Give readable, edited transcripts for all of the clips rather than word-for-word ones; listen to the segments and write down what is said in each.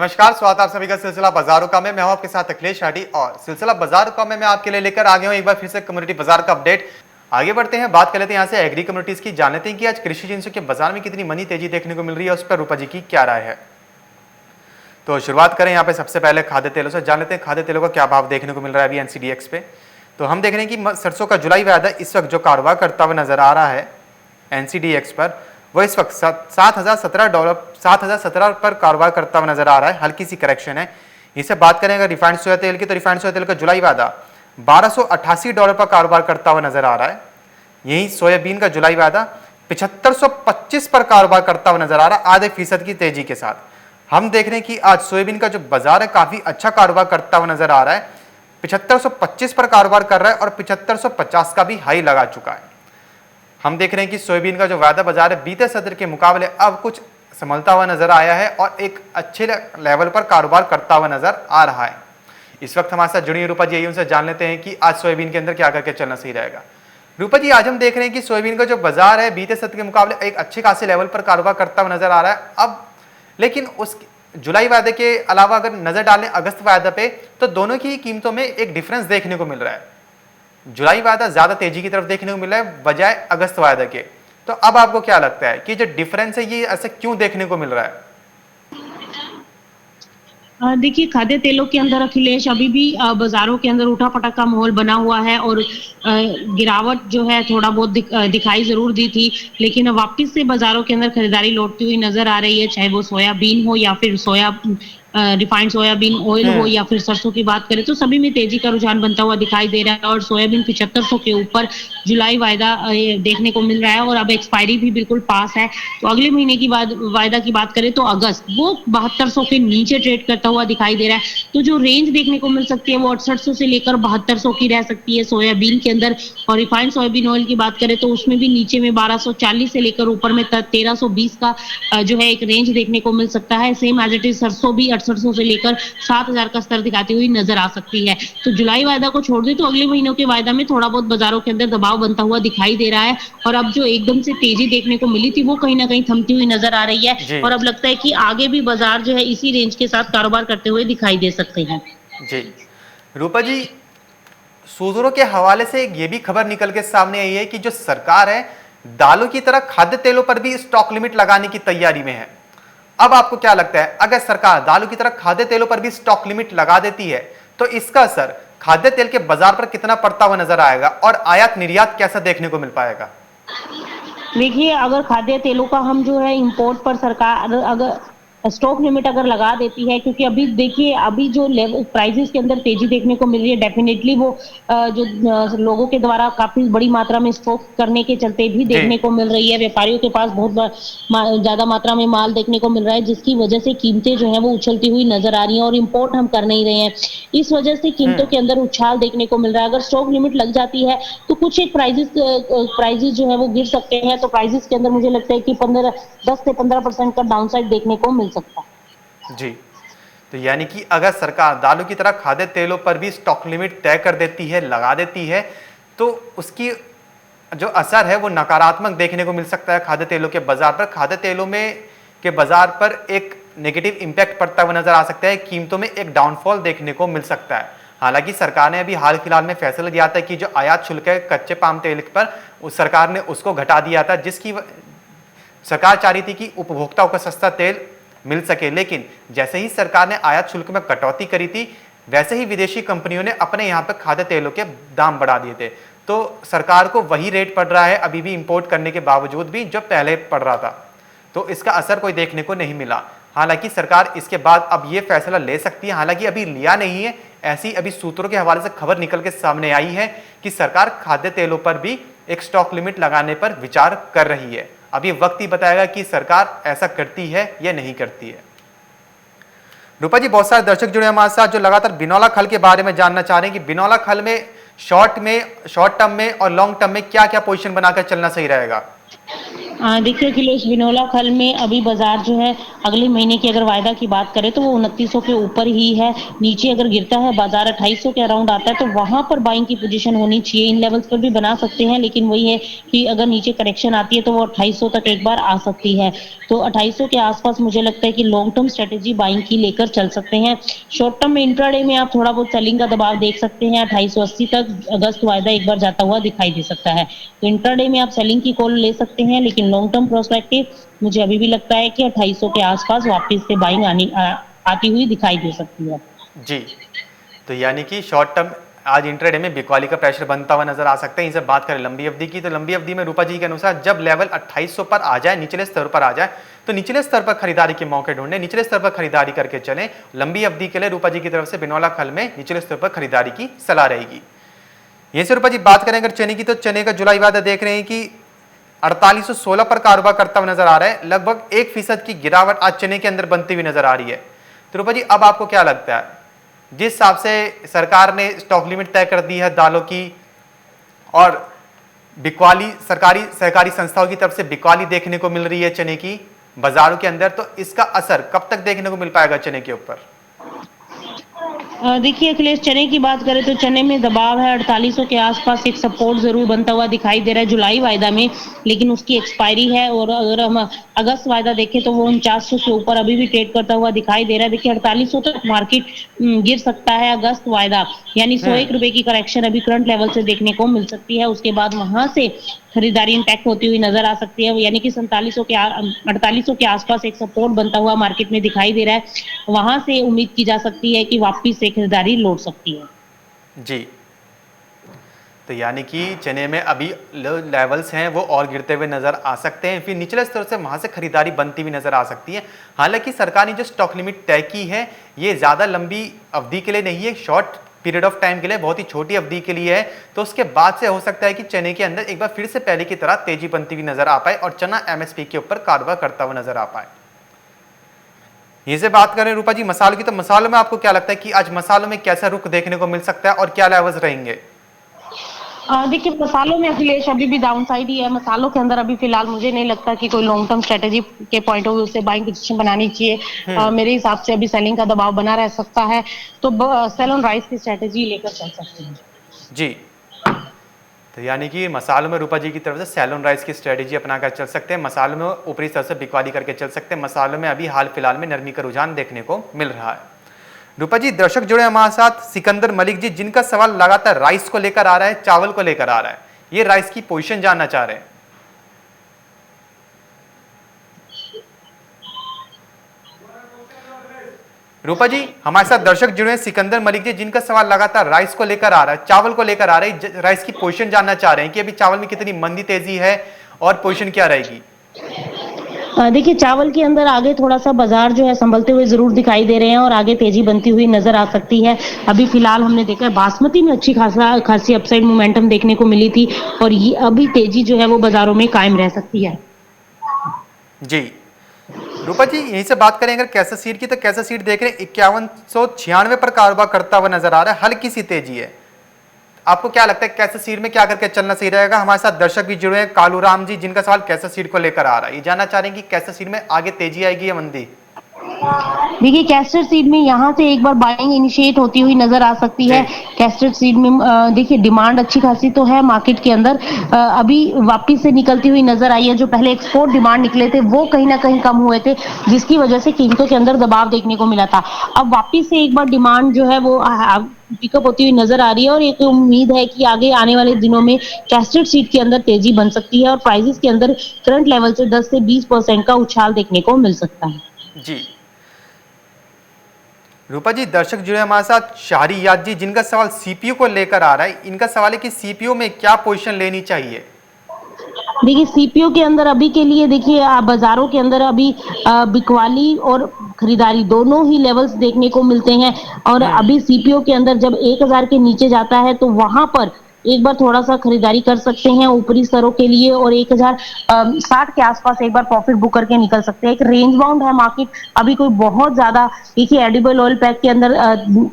नमस्कार, स्वागत है आप सभी का सिलसिला बाजारों का मैं हूं आपके साथ अखिलेश हाडी और सिलसिला बाजार का मैं आपके लिए लेकर आ गया हूं एक बार फिर से कम्युनिटी बाजार का अपडेट। आगे बढ़ते हैं, बात कर लेते हैं यहाँ से एग्री कम्युनिटीज की। जान लेते हैं कि आज कृषि जिंसों के बाजार में कितनी मनी तेजी देखने को मिल रही है, उस पर रूपा जी की क्या राय है। तो शुरुआत करें यहाँ पे सबसे पहले खाद्य तेलों से। जान लेते हैं खाद्य तेलों का क्या भाव देखने को मिल रहा है अभी एनसीडीएक्स पे। तो हम देख रहे हैं कि सरसों का जुलाई वायदा इस वक्त जो कारोबार करता हुआ नजर आ रहा है एनसीडीएक्स पर, वो इस वक्त $7,017 पर कारोबार करता हुआ नजर आ रहा है। हल्की सी करेक्शन है। इससे बात करें अगर रिफाइंड सोया तेल की, तो रिफाइंड सोया तेल का जुलाई वायदा $1288 पर कारोबार करता हुआ नजर आ रहा है। यही सोयाबीन का जुलाई वायदा 7525 पर कारोबार करता हुआ नजर आ रहा है, आधे फीसद की तेजी के साथ। हम देख रहे हैं कि आज सोयाबीन का जो बाजार है काफी अच्छा कारोबार करता हुआ नजर आ रहा है। 7525 पर कारोबार कर रहा है और 7550 का भी हाई लगा चुका है। हम देख रहे हैं कि सोयाबीन का जो वायदा बाजार है बीते सत्र के मुकाबले अब कुछ संभलता हुआ नजर आया है और एक अच्छे लेवल पर कारोबार करता हुआ नजर आ रहा है। इस वक्त हमारे साथ जुड़ी है रूपा जी, यही उनसे जान लेते हैं कि आज सोयाबीन के अंदर क्या करके चलना सही रहेगा। रूपा जी, आज हम देख रहे हैं कि सोयाबीन का जो बाजार है बीते सत्र के मुकाबले एक अच्छे खासे लेवल पर कारोबार करता हुआ नजर आ रहा है अब, लेकिन उस जुलाई वायदे के अलावा अगर नजर डालें अगस्त वायदे पे, तो दोनों की कीमतों में एक डिफरेंस देखने को मिल रहा है। जुलाई वायदा ज्यादा तेजी की तरफ देखने को मिला है बजाय अगस्त वायदे के। तो अब आपको क्या लगता है कि जो डिफरेंस है ये ऐसे क्यों देखने को मिल रहा है? देखिए, खाद्य तेलों के अंदर अखिलेश अभी भी बाजारों के अंदर उठा-पटक का माहौल बना हुआ है और गिरावट जो है थोड़ा बहुत दिखाई ज़रूर दी थी, लेकिन अब वापस से बाजारों के अंदर खरीदारी लौटती हुई नज़र आ रही है, चाहे वो सोयाबीन हो या फिर रिफाइंड सोयाबीन ऑयल हो या फिर सरसों की बात करें, तो सभी में तेजी का रुझान बनता हुआ दिखाई दे रहा है और सोयाबीन 7500 के ऊपर जुलाई वायदा देखने को मिल रहा है और अब एक्सपायरी भी बिल्कुल पास है। तो अगले महीने की वायदा की बात करें तो अगस्त वो 7200 के नीचे ट्रेड करता हुआ दिखाई दे रहा है। तो जो रेंज देखने को मिल सकती है वो 6800 से लेकर 7200 की रह सकती है सोयाबीन के अंदर। और रिफाइंड सोयाबीन ऑयल की बात करें तो उसमें भी नीचे में 1240 से लेकर ऊपर में 1320 का जो है एक रेंज देखने को मिल सकता है। सेम एज इट इज सरसों भी 6800 से लेकर 7000 का स्तर दिखाती हुई नजर आ सकती है। तो जुलाई वायदा को छोड़ दे तो अगले महीनों के वायदा में थोड़ा बहुत बाजारों के अंदर दबाव बनता हुआ दिखाई दे रहा है और अब जो एकदम से तेजी देखने को मिली थी वो कहीं ना कहीं थमती हुई नजर आ रही है और अब लगता है कि आगे भी बाजार जो है इसी रेंज के साथ कारोबार करते हुए दिखाई दे सकते हैं। जी रूपा जी, सूत्रों के हवाले से ये भी खबर निकल के सामने आई है कि जो सरकार है दालों की तरह खाद्य तेलों पर भी स्टॉक लिमिट लगाने की तैयारी में है। अब आपको क्या लगता है, अगर सरकार दालों की तरह खाद्य तेलों पर भी स्टॉक लिमिट लगा देती है तो इसका असर खाद्य तेल के बाजार पर कितना पड़ता हुआ नजर आएगा और आयात निर्यात कैसा देखने को मिल पाएगा? देखिए, अगर खाद्य तेलों का हम जो है इंपोर्ट पर सरकार अगर स्टॉक लिमिट अगर लगा देती है, क्योंकि अभी देखिए अभी जो लेवल प्राइसेस के अंदर तेजी देखने को मिल रही है, डेफिनेटली वो लोगों के द्वारा काफी बड़ी मात्रा में स्टॉक करने के चलते भी देखने को मिल रही है। व्यापारियों के पास बहुत ज्यादा मात्रा में माल देखने को मिल रहा है, जिसकी वजह से कीमतें जो है वो उछलती हुई नजर आ रही है और इम्पोर्ट हम कर नहीं रहे हैं। इस वजह से कीमतों के अंदर उछाल देखने को मिल रहा है। अगर स्टॉक लिमिट लग जाती है तो कुछ एक प्राइजेस जो है वो गिर सकते हैं। तो प्राइजेस के अंदर मुझे लगता है कि 10 से 15% का डाउनसाइड देखने को मिल सकता है। जी, तो यानी कि अगर सरकार दालों की तरह खाद्य तेलों पर भी स्टॉक लिमिट तय कर देती है, लगा देती है, तो उसकी जो असर है वो नकारात्मक देखने को मिल सकता है खाद्य तेलों के बाजार पर। खाद्य तेलों में के बाजार पर एक नेगेटिव इंपैक्ट पड़ता हुआ नजर आ सकता है, कीमतों में एक डाउनफॉल देखने को मिल सकता है। हालांकि सरकार ने अभी हाल फिलहाल में फैसला लिया था कि जो आयात शुल्क है कच्चे पाम तेल पर, उस सरकार ने उसको घटा दिया था, जिसकी सरकार चाह रही थी कि उपभोक्ताओं को सस्ता तेल मिल सके। लेकिन जैसे ही सरकार ने आयात शुल्क में कटौती करी थी, वैसे ही विदेशी कंपनियों ने अपने यहाँ पर खाद्य तेलों के दाम बढ़ा दिए थे। तो सरकार को वही रेट पड़ रहा है अभी भी इंपोर्ट करने के बावजूद भी जो पहले पड़ रहा था। तो इसका असर कोई देखने को नहीं मिला। हालांकि सरकार इसके बाद अब ये फैसला ले सकती है, हालांकि अभी लिया नहीं है। ऐसी अभी सूत्रों के हवाले से खबर निकल के सामने आई है कि सरकार खाद्य तेलों पर भी एक स्टॉक लिमिट लगाने पर विचार कर रही है। अभी वक्त ही बताएगा कि सरकार ऐसा करती है या नहीं करती है। रूपा जी, बहुत सारे दर्शक जुड़े हमारे साथ जो लगातार बिनौला खल के बारे में जानना चाह रहे हैं कि बिनौला खल में शॉर्ट टर्म में और लॉन्ग टर्म में क्या क्या पोजीशन बनाकर चलना सही रहेगा। देखिए अखिलेश, बिनौला खल में अभी बाजार जो है अगले महीने की अगर वायदा की बात करें तो वो 2900 के ऊपर ही है। नीचे अगर गिरता है बाजार 2800 के अराउंड आता है तो वहां पर बाइंग की पोजीशन होनी चाहिए। इन लेवल्स पर भी बना सकते हैं, लेकिन वही है कि अगर नीचे करेक्शन आती है तो वो 2800 तक एक बार आ सकती है। तो 2800 के आसपास मुझे लगता है कि लॉन्ग टर्म स्ट्रेटेजी बाइंग की लेकर चल सकते हैं। शॉर्ट टर्म में इंट्राडे में आप थोड़ा बहुत सेलिंग का दबाव देख सकते हैं। 2880 तक अगस्त वायदा एक बार जाता हुआ दिखाई दे सकता है। तो इंट्राडे में आप सेलिंग की कॉल ले सकते हैं, लेकिन लॉन्ग टर्म प्रोस्पेक्टिव मुझे अभी भी लगता है कि 2800 के आसपास वापस से बाइंग आती हुई दिखाई दे सकती है। जी, तो यानी कि शॉर्ट टर्म आज इंट्राडे में बिकवाली का प्रेशर बनता हुआ नजर आ सकता है। इनसे बात करें लंबी अवधि की, तो लंबी अवधि में रूपा जी के अनुसार जब लेवल 2800 पर आ जाए, निचले स्तर पर आ जाए, तो निचले स्तर पर खरीदारी के मौके ढूंढने, निचले स्तर पर खरीदारी करके चलें। लंबी अवधि के लिए रूपा जी की तरफ से बिनौला खल में निचले स्तर पर खरीदारी की सलाह रहेगी। यहीं से रूपा जी बात करें अगर चने की, तो चने का जुलाई वायदा देख रहे हैं कि 4816 पर कारोबार करता हुआ नजर आ रहा है। लगभग 1% की गिरावट आज चने के अंदर बनती हुई नजर आ रही है। तो रूपा जी अब आपको क्या लगता है, जिस हिसाब से सरकार ने स्टॉक लिमिट तय कर दी है दालों की, और बिकवाली सरकारी सहकारी संस्थाओं की तरफ से बिकवाली देखने को मिल रही है चने की बाजारों के अंदर, तो इसका असर कब तक देखने को मिल पाएगा चने के ऊपर? देखिए अखिलेश, चने की बात करें तो चने में दबाव है। 4800 के आसपास एक सपोर्ट जरूर बनता हुआ दिखाई दे रहा है जुलाई वायदा में, लेकिन उसकी एक्सपायरी है। और अगर हम अगस्त वायदा देखें तो वो 4900 के ऊपर अभी भी ट्रेड करता हुआ दिखाई दे रहा है। देखिए 4800 तक मार्केट गिर सकता है अगस्त वायदा, यानी 101 रुपए की करेक्शन अभी करंट लेवल से देखने को मिल सकती है। उसके बाद वहां से खरीदारी इंटैक्ट होती हुई नजर आ सकती है, यानी कि 4800 के आसपास एक सपोर्ट बनता हुआ मार्केट में दिखाई दे रहा है। वहां से उम्मीद की जा सकती है कि वापस से खरीदारी लौट सकती है। जी, तो यानी कि चने में अभी लेवल्स हैं वो और गिरते हुए नजर आ सकते हैं, फिर निचले स्तर से वहां से खरीदारी बनती हुई नजर आ सकती है। हालांकि सरकार ने जो स्टॉक लिमिट तय की है ये ज्यादा लंबी अवधि के लिए नहीं है, शॉर्ट पीरियड ऑफ टाइम के लिए, बहुत ही छोटी अवधि के लिए है। तो उसके बाद से हो सकता है कि चने के अंदर एक बार फिर से पहले की तरह तेजी बनती हुई नजर आ पाए और चना एमएसपी के ऊपर कारोबार करता हुआ नजर आ पाए। ये से बात करें रूपा जी मसालों की, तो मसालों में आपको क्या लगता है कि आज मसालों में कैसा रुख देखने को मिल सकता है और क्या लेवल्स रहेंगे? देखिए मसालों में अखिलेश अभी भी डाउन साइड ही है। मसालों के अंदर अभी फिलहाल मुझे नहीं लगता कि कोई लॉन्ग टर्म स्ट्रेटेजी के पॉइंट ऑफ व्यू से बाइंग पोजीशन बनानी चाहिए। मेरे हिसाब से अभी सेलिंग का दबाव बना रह सकता है, तो सेल ऑन राइस की स्ट्रेटेजी लेकर चल सकते हैं। जी, तो यानी कि मसालों में रूपा जी की तरफ से सैलून राइस की स्ट्रेटेजी अपनाकर चल सकते हैं। मसालों में ऊपरी स्तर से बिकवाली करके चल सकते हैं। मसालों में अभी हाल फिलहाल में नरमी का रुझान देखने को मिल रहा है। रूपा जी, दर्शक जुड़े हमारे साथ सिकंदर मलिक जी, जिनका सवाल लगातार राइस को लेकर आ रहा है, चावल को लेकर आ रहा है। ये राइस की पोजीशन जानना चाह रहे हैं। रूपा जी, हमारे साथ दर्शक जुड़े हैं सिकंदर मलिक जी, जिनका सवाल लगातार राइस को लेकर आ रहा है, चावल को लेकर आ रहा है। राइस की पोजीशन जानना चाह रहे हैं कि अभी चावल में कितनी मंदी तेजी है और पोजीशन क्या रहेगी? देखिए चावल के अंदर आगे थोड़ा सा बाजार जो है संभलते हुए जरूर दिखाई दे रहे हैं और आगे तेजी बनती हुई नजर आ सकती है। अभी फिलहाल हमने देखा है बासमती में अच्छी खासी अपसाइड मोमेंटम देखने को मिली थी, और ये अभी तेजी जो है वो बाजारों में कायम रह सकती है। जी, रूपा जी, यहीं से बात करें अगर कैसा सीड की, तो कैसा सीड देख रहे हैं 5196 पर कारोबार करता हुआ नजर आ रहा है, हल्की सी तेजी है। आपको क्या लगता है कैसा सीड में क्या करके चलना सही रहेगा? हमारे साथ दर्शक भी जुड़े हैं, कालूराम जी, जिनका सवाल कैसा सीड को लेकर आ रहा है। ये जानना चाह रहे हैं कि कैसा सीड में आगे तेजी आएगी या मंदी? देखिए कैस्टर सीड में यहाँ से एक बार बाइंग इनिशिएट होती हुई नजर आ सकती है। कैस्टर सीड में देखिए डिमांड अच्छी खासी तो है मार्केट के अंदर, अभी वापिस से निकलती हुई नजर आई है। जो पहले एक्सपोर्ट डिमांड निकले थे वो कहीं ना कहीं कम हुए थे, जिसकी वजह से कीमतों के अंदर दबाव देखने को मिला था। अब वापिस से एक बार डिमांड जो है वो पिकअप होती हुई नजर आ रही है, और एक उम्मीद है कि आगे आने वाले दिनों में कैस्टर सीड के अंदर तेजी बन सकती है और प्राइसेस के अंदर करंट लेवल से 10 से 20% का उछाल देखने को मिल सकता है। जी, रूपा जी, दर्शक जुड़े हमारे साथ शाहरी याद जी, जिनका सवाल सीपीयू को लेकर आ रहा है। इनका सवाल है कि सीपीयू में क्या पोजीशन लेनी चाहिए? देखिए सीपीयू के अंदर अभी के लिए देखिए बाजारों के अंदर अभी बिकवाली और खरीदारी दोनों ही लेवल्स देखने को मिलते हैं, और अभी सीपीयू के अंदर जब 1000 के नीचे जाता है तो वहां पर एक बार थोड़ा-सा खरीदारी कर सकते हैं ऊपरी स्तरों के लिए और 1060 के आस-पास एक बार प्रॉफिट बुक करके निकल सकते हैं। एक रेंज बाउंड है मार्केट, अभी कोई बहुत ज़्यादा देखिए एडिबल ऑयल पैक के अंदर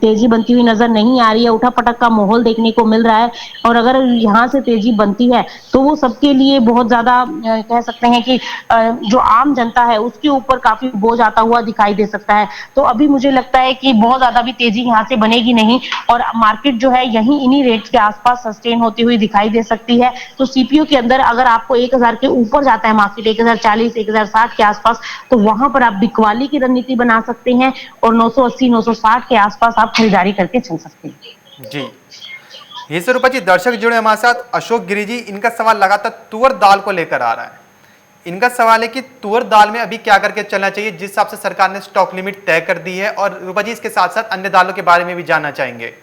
तेज़ी बनती हुई नज़र नहीं आ रही है, उठा-पटक का माहौल देखने को मिल रहा है और अगर यहाँ से तेज़ी बनती है, तो वो सबके लिए बहुत ज़्यादा कह सकते हैं कि जो आम जनता है उसके ऊपर काफ़ी बोझ आता हुआ दिखाई दे सकता है। तो अभी मुझे लगता है कि बहुत ज़्यादा भी तेज़ी यहाँ से बनेगी नहीं और मार्केट जो है यहीं इन्हीं रेट्स के आस-पास सस्टेन होती हुई दिखाई दे सकती है। तो सीपीओ के अंदर अगर आपको 1000 के ऊपर जाता है मार्केट 1040, 1060 के आस-पास, तो वहाँ पर आप बिकवाली की रणनीति बना सकते हैं और 980, 960 के आस-पास आप खरीदारी करके चल सकते हैं। जी, ये से रूपा जी दर्शक जुड़े हमारे साथ अशोक गिरी जी, इनका सवाल लगातार तुअर दाल को लेकर आ रहा है। इनका सवाल है कि तुअर दाल में अभी क्या करके चलना चाहिए जिस हिसाब से सरकार ने स्टॉक लिमिट तय कर दी है, और रूपा जी इसके साथ साथ अन्य दालों के बारे में भी जानना चाहेंगे।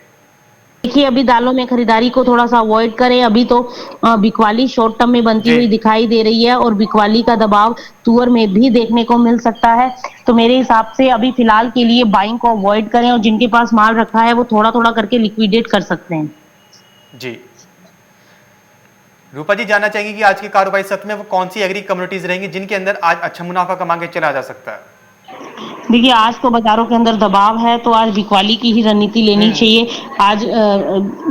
देखिए अभी दालों में खरीदारी को थोड़ा-सा अवॉइड करें, अभी तो बिकवाली शॉर्ट टर्म में बनती जी, हुई दिखाई दे रही है और बिकवाली का दबाव तुअर में भी देखने को मिल सकता है। तो मेरे हिसाब से अभी फिलहाल के लिए बाइंग को अवॉइड करें और जिनके पास माल रखा है वो थोड़ा-थोड़ा करके लिक्विडेट कर सकते हैं। जी। रूपा जी जानना चाहेंगे कि आज के कारोबारी सत्र में वो कौन सी एग्री कम्युनिटीज रहेंगी जिनके अंदर आज अच्छा मुनाफा कमा के चला जा सकता है? देखिए आज तो बाज़ारों के अंदर दबाव है, तो आज बिकवाली की ही रणनीति लेनी हम्म। चाहिए। आज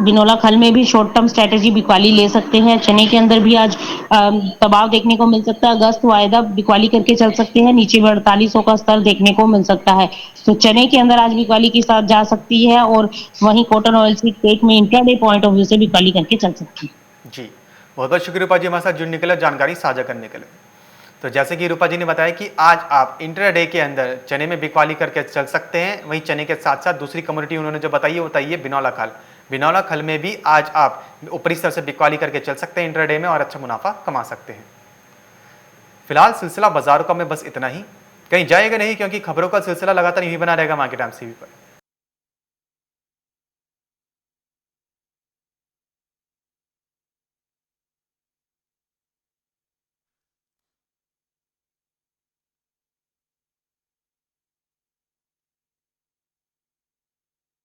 बिनोला खल में भी शॉर्ट टर्म स्ट्रैटेजी बिकवाली ले सकते हैं। चने के अंदर भी आज दबाव देखने को मिल सकता है। अगस्त वायदा बिकवाली करके चल सकते हैं, नीचे भी 4800 का स्तर देखने को मिल सकता है। तो चने के अंदर आज बिकवाली के साथ जा सकती है और वहीं कॉटन ऑयल सीड पेट में इंट्राडे पॉइंट ऑफ व्यू से बिकवाली करके चल सकती है। जी, बहुत बहुत शुक्रिया रूपा जी हमारे साथ जुड़ने के लिए, जानकारी साझा करने के लिए। तो जैसे कि रूपा जी ने बताया कि आज आप इंट्राडे के अंदर चने में बिकवाली करके चल सकते हैं, वहीं चने के साथ साथ दूसरी कम्युनिटी उन्होंने जो बताई है वो बताइए बिनौला खल। बिनौला खल में भी आज आप ऊपरी स्तर से बिकवाली करके चल सकते हैं इंट्राडे में और अच्छा मुनाफा कमा सकते हैं। फिलहाल सिलसिला बाजारों का में बस इतना ही, कहीं जाएगा नहीं क्योंकि खबरों का सिलसिला लगातार यही बना रहेगा मार्केट टाइम्स टीवी पर।